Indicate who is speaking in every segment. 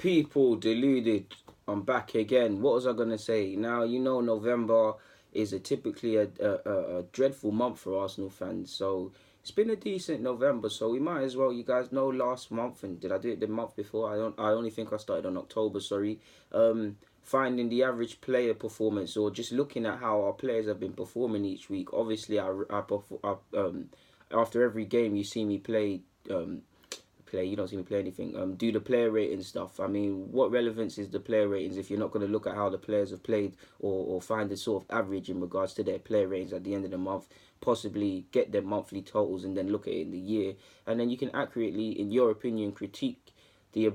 Speaker 1: People deluded. I'm back again. What was I gonna say? Now November is typically a dreadful month for Arsenal fans. So it's been a decent November. So we might as well. You guys know last month, and did I do it the month before? I don't. I only think I started on October. Sorry. Finding the average player performance, or just looking at how our players have been performing each week. Obviously, after every game, you see me play. You don't see me play anything. Do the player rating stuff. I mean, what relevance is the player ratings if you're not going to look at how the players have played, or find the sort of average in regards to their player ratings at the end of the month, possibly get their monthly totals and then look at it in the year, and then you can accurately, in your opinion, critique the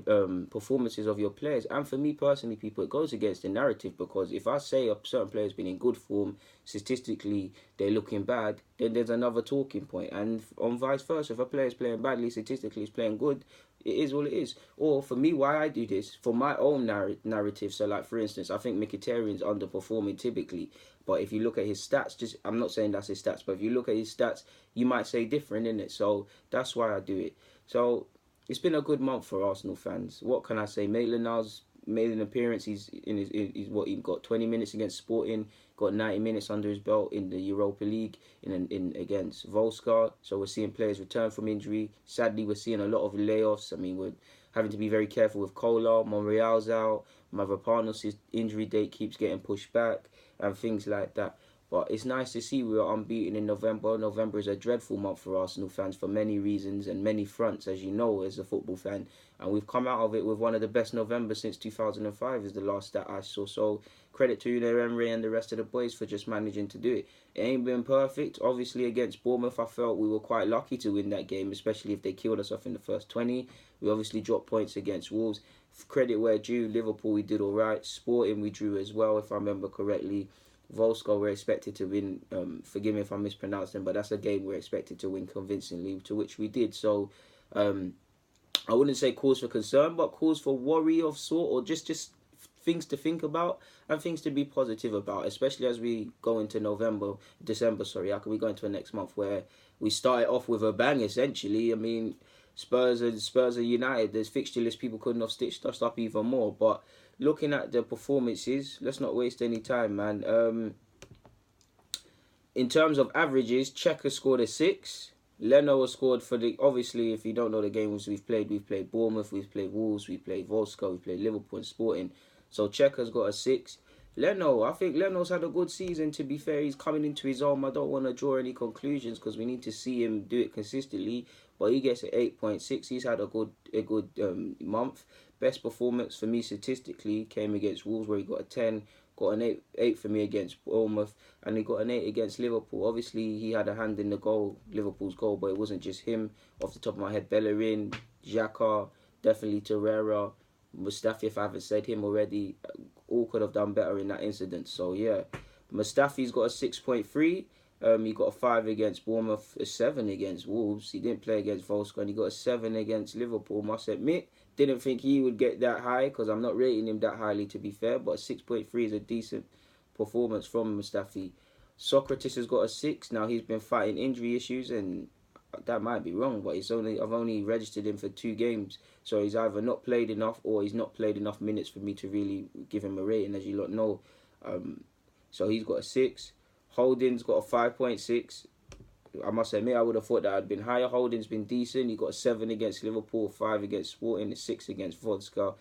Speaker 1: performances of your players. And for me personally, people, it goes against the narrative, because if I say a certain player's been in good form, statistically they're looking bad, then there's another talking point. And on vice versa, if a player's playing badly, statistically he's playing good, it is what it is. Or for me, why I do this, for my own narrative. So like, for instance, I think Mkhitaryan's underperforming typically, but if you look at his stats, just, I'm not saying that's his stats, but if you look at his stats, you might say different, innit? So that's why I do it. So it's been a good month for Arsenal fans. What can I say? Maitland-Niles made an appearance. He's he got 20 minutes against Sporting, got 90 minutes under his belt in the Europa League in against Volscar. So we're seeing players return from injury. Sadly, we're seeing a lot of layoffs. I mean, we're having to be very careful with Kolar. Monreal's out. Mavropanos' injury date keeps getting pushed back and things like that. But it's nice to see we are unbeaten in November. November is a dreadful month for Arsenal fans for many reasons and many fronts, as you know, as a football fan. And we've come out of it with one of the best Novembers since 2005 is the last stat I saw. So credit to Unai Emery and the rest of the boys for just managing to do it. It ain't been perfect. Obviously, against Bournemouth, I felt we were quite lucky to win that game, especially if they killed us off in the first 20. We obviously dropped points against Wolves. Credit where due. Liverpool, we did all right. Sporting, we drew as well, if I remember correctly. Volscar we're expected to win. Forgive me if I mispronounce them, but that's a game we're expected to win convincingly, to which we did. So I wouldn't say cause for concern, but cause for worry of sort, or just things to think about and things to be positive about, especially as we go into December. How can we go into the next month where we start it off with a bang? Essentially, I mean, Spurs are United. There's fixture list people couldn't have stitched us up even more, but looking at the performances, let's not waste any time, man. In terms of averages, Checker scored a 6. Leno has scored for the... Obviously, if you don't know the games we've played Bournemouth, we've played Wolves, we've played Volscar, we've played Liverpool and Sporting. So Checker's got a 6. I think Leno's had a good season, to be fair. He's coming into his own. I don't want to draw any conclusions because we need to see him do it consistently. But he gets an 8.6. He's had a good month. Best performance for me statistically came against Wolves, where he got a 10, got an 8 for me against Bournemouth, and he got an 8 against Liverpool. Obviously, he had a hand in the goal, Liverpool's goal, but it wasn't just him. Off the top of my head, Bellerin, Xhaka, definitely Torreira, Mustafi, if I haven't said him already, all could have done better in that incident. So, yeah, Mustafi's got a 6.3. He got a 5 against Bournemouth, a 7 against Wolves. He didn't play against Volscar, and he got a 7 against Liverpool, must admit. Didn't think he would get that high because I'm not rating him that highly, to be fair. But a 6.3 is a decent performance from Mustafi. Socrates has got a 6. Now, he's been fighting injury issues, and that might be wrong, but I've only registered him for 2 games. So he's either not played enough or he's not played enough minutes for me to really give him a rating, as you lot know. So he's got a 6. Holding's got a 5.6. I must admit, I would have thought that had been higher. Holding's been decent. He got a 7 against Liverpool, a 5 against Sporting, a 6 against Vodska,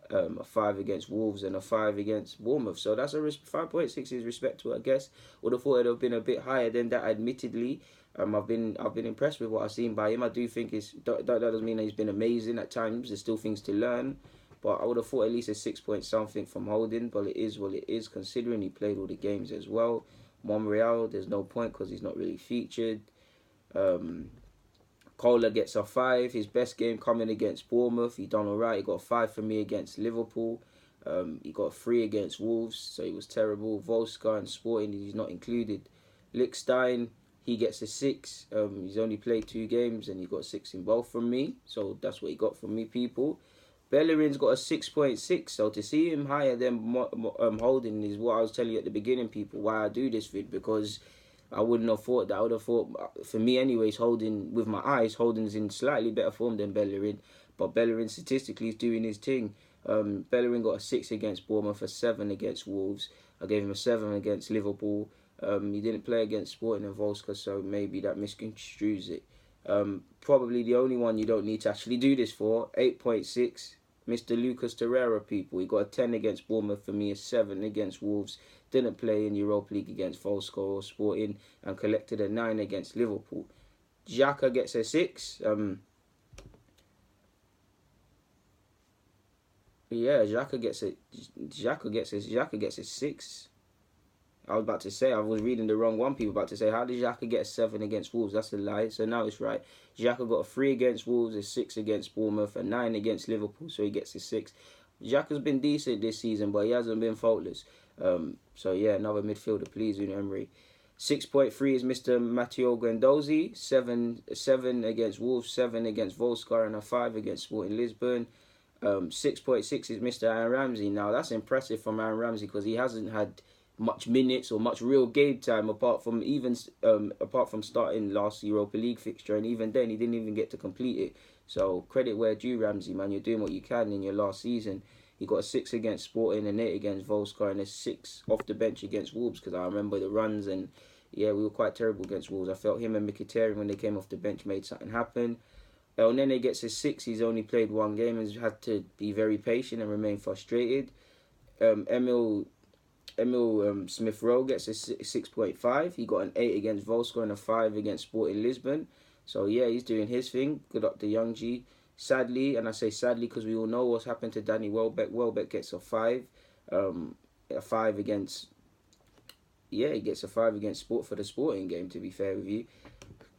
Speaker 1: a 5 against Wolves, and a 5 against Bournemouth. So that's 5.6 is respectable, I guess. Would have thought it would have been a bit higher than that, admittedly. I've been impressed with what I've seen by him. I do think that doesn't mean that he's been amazing at times. There's still things to learn. But I would have thought at least a 6 point something from Holding. But it is what it is, considering he played all the games as well. Monreal, there's no point because he's not really featured. Kohler gets a 5. His best game coming against Bournemouth. He done alright. He got a 5 for me against Liverpool. He got a 3 against Wolves, so he was terrible. Volscar and Sporting, he's not included. Lichtstein, he gets a 6. He's only played 2 games and he got a 6 in both from me. So that's what he got from me, people. Bellerin's got a 6.6, so to see him higher than Holding is what I was telling you at the beginning, people, why I do this vid, because I wouldn't have thought that. I would have thought, for me anyways, Holding, with my eyes, Holding's in slightly better form than Bellerin, but Bellerin statistically is doing his thing. Bellerin got a 6 against Bournemouth, a 7 against Wolves. I gave him a 7 against Liverpool. He didn't play against Sporting and Volska, so maybe that misconstrues it. Probably the only one you don't need to actually do this for, 8.6, Mr. Lucas Torreira, people. He got a 10 against Bournemouth for me, a 7 against Wolves. Didn't play in Europa League against Volska or Sporting, and collected a 9 against Liverpool. Xhaka gets a 6. Yeah, Xhaka gets a 6. I was about to say, I was reading the wrong one. People about to say, how did Xhaka get a 7 against Wolves? That's a lie. So now it's right. Xhaka got a 3 against Wolves, a 6 against Bournemouth, a 9 against Liverpool. So he gets a 6. Xhaka's been decent this season, but he hasn't been faultless. So yeah, another midfielder, please, Unai Emery. 6.3 is Mr. Matteo Guendouzi. 7 against Wolves, 7 against Volscar, and a 5 against Sporting Lisbon. 6.6 is Mr. Aaron Ramsey. Now, that's impressive from Aaron Ramsey because he hasn't had much minutes or much real game time apart from starting last Europa League fixture, and even then he didn't even get to complete it. So credit where due, Ramsey, man. You're doing what you can in your last season. He got a 6 against Sporting, an 8 against Volscar, and a 6 off the bench against Wolves because I remember the runs, and yeah, we were quite terrible against Wolves. I felt him and Mkhitaryan, when they came off the bench, made something happen. El Nene gets a 6. He's only played one game and has had to be very patient and remain frustrated. Emil Smith Rowe gets a 6.5. He got an 8 against Volscar and a 5 against Sporting Lisbon. So yeah, he's doing his thing. Good up to Young G. Sadly, and I say sadly because we all know what's happened to Danny Welbeck. Welbeck gets a 5. A 5 against... Yeah, he gets a 5 against Sport for the Sporting game, to be fair with you.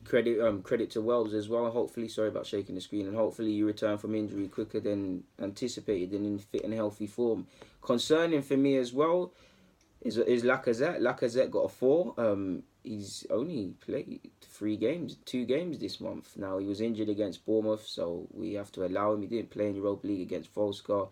Speaker 1: Credit to Wells as well. Hopefully, sorry about shaking the screen, and hopefully you return from injury quicker than anticipated and in fit and healthy form. Concerning for me as well is Lacazette. Lacazette got a 4. He's only played 2 games this month. Now, he was injured against Bournemouth, so we have to allow him. He didn't play in Europa League against Volscar,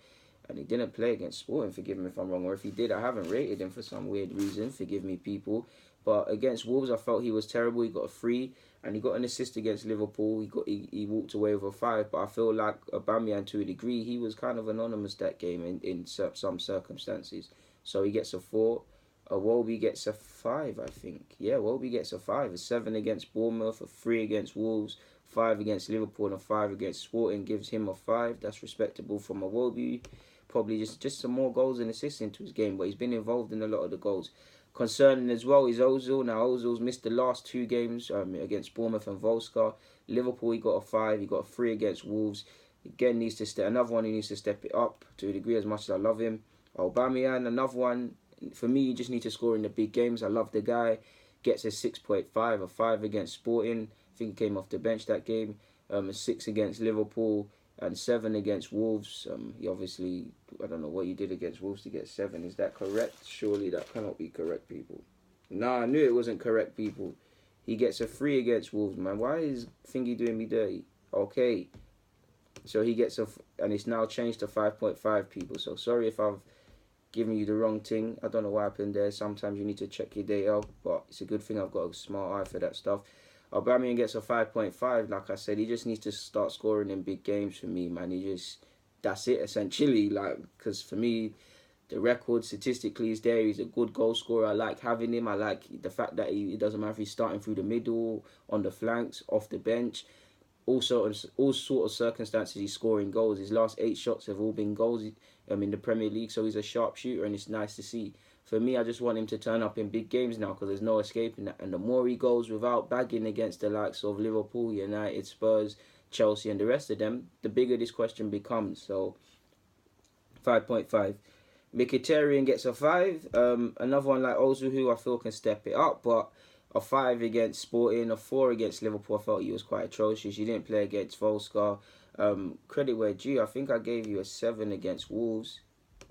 Speaker 1: and he didn't play against Sporting. Forgive me if I'm wrong, or if he did, I haven't rated him for some weird reason. Forgive me, people. But against Wolves, I felt he was terrible. He got a 3, and he got an assist against Liverpool. He walked away with a 5. But I feel like Aubameyang, to a degree, he was kind of anonymous that game in some circumstances. So he gets a 4. Wolby gets a 5, I think. Yeah, Wolby gets a 5. A 7 against Bournemouth, a 3 against Wolves, 5 against Liverpool, and a 5 against Sporting. Gives him a 5. That's respectable from a Wolby. Probably just some more goals and assists into his game, but he's been involved in a lot of the goals. Concerning as well is Ozil. Now, Ozil's missed the last 2 games against Bournemouth and Volscar. Liverpool, he got a 5. He got a 3 against Wolves. Again, needs to step. Another one, he needs to step it up to a degree as much as I love him. Aubameyang, another one. For me, you just need to score in the big games. I love the guy. Gets a 6.5, a 5 against Sporting. I think he came off the bench that game. A 6 against Liverpool and 7 against Wolves. He obviously, I don't know what you did against Wolves to get 7. Is that correct? Surely that cannot be correct, people. Nah, I knew it wasn't correct, people. He gets a 3 against Wolves, man. Why is Thingy doing me dirty? Okay. So he gets and it's now changed to 5.5, people. So sorry if I've giving you the wrong thing. I don't know what happened there. Sometimes you need to check your data, but it's a good thing I've got a smart eye for that stuff. Aubameyang gets a 5.5. Like I said, he just needs to start scoring in big games for me, man. That's it, essentially. Like, because for me, the record statistically is there. He's a good goal scorer. I like having him. I like the fact that it doesn't matter if he's starting through the middle, on the flanks, off the bench. Also, in all sort of circumstances, he's scoring goals. His last 8 shots have all been goals in the Premier League, so he's a sharpshooter, and it's nice to see. For me, I just want him to turn up in big games now because there's no escaping that. And the more he goes without bagging against the likes of Liverpool, United, Spurs, Chelsea, and the rest of them, the bigger this question becomes. So, 5.5. Mkhitaryan gets a 5. Another one like Ozil, who I feel can step it up, but a 5 against Sporting, a 4 against Liverpool. I felt he was quite atrocious. He didn't play against Volscar. Credit where due. I think I gave you a 7 against Wolves.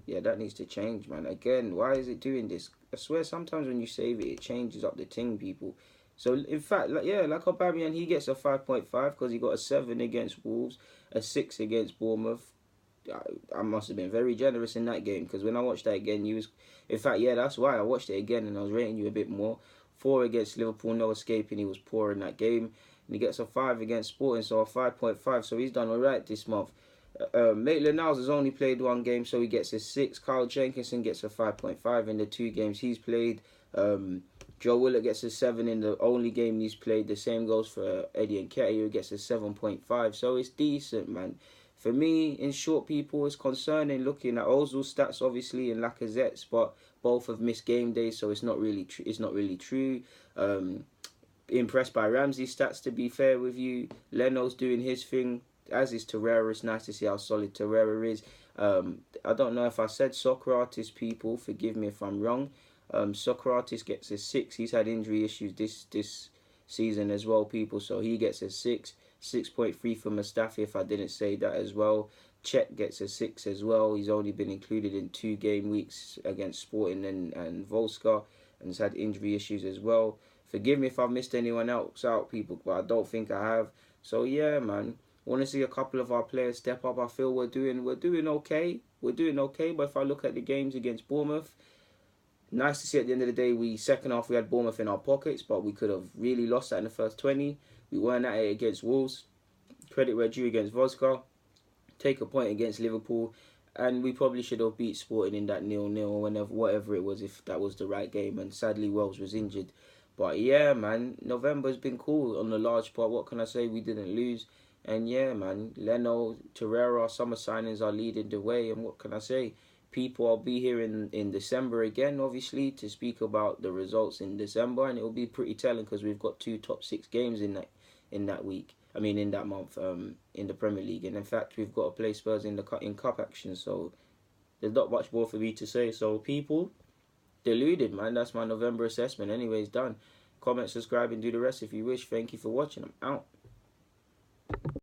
Speaker 1: Yeah, that needs to change, man. Again, why is it doing this? I swear sometimes when you save it, it changes up the thing, people. So, in fact, like Aubameyang, he gets a 5.5 because he got a 7 against Wolves, a 6 against Bournemouth. I must have been very generous in that game because when I watched that again, in fact, yeah, that's why I watched it again and I was rating you a bit more. 4 against Liverpool, no escaping. He was poor in that game. And he gets a 5 against Sporting, so a 5.5. So he's done all right this month. Maitland-Niles has only played one game, so he gets a 6. Kyle Jenkinson gets a 5.5 in the 2 games he's played. Joe Willett gets a 7 in the only game he's played. The same goes for Eddie Nketiah, who gets a 7.5. So it's decent, man. For me, in short, people, it's concerning looking at Ozil's stats, obviously, and Lacazette's, but both have missed game days, so it's not really true. Impressed by Ramsey's stats, to be fair with you. Leno's doing his thing, as is Torreira. It's nice to see how solid Torreira is. I don't know if I said Socrates, people. Forgive me if I'm wrong. Socrates gets a 6. He's had injury issues this season as well, people. So he gets a 6. 6.3 for Mustafi, if I didn't say that as well. Cech gets a 6 as well. He's only been included in 2 game weeks against Sporting and Volska, and has had injury issues as well. Forgive me if I've missed anyone else out, people, but I don't think I have. So yeah, man, want to see a couple of our players step up. I feel we're doing okay. We're doing okay, but if I look at the games against Bournemouth, nice to see at the end of the day, second half we had Bournemouth in our pockets, but we could have really lost that in the first 20. We weren't at it against Wolves. Credit where due against Vodka. Take a point against Liverpool. And we probably should have beat Sporting in that 0-0 or whatever it was, if that was the right game. And sadly, Wells was injured. But yeah, man, November's been cool on the large part. What can I say? We didn't lose. And yeah, man, Leno, Torreira, summer signings are leading the way. And what can I say? People, I'll be here in December again, obviously, to speak about the results in December. And it will be pretty telling because we've got 2 top 6 games in that week. I mean, in that month, in the Premier League. And in fact, we've got to play Spurs in cup action. So there's not much more for me to say. So people, deluded, man. That's my November assessment. Anyways, done. Comment, subscribe, and do the rest if you wish. Thank you for watching. I'm out.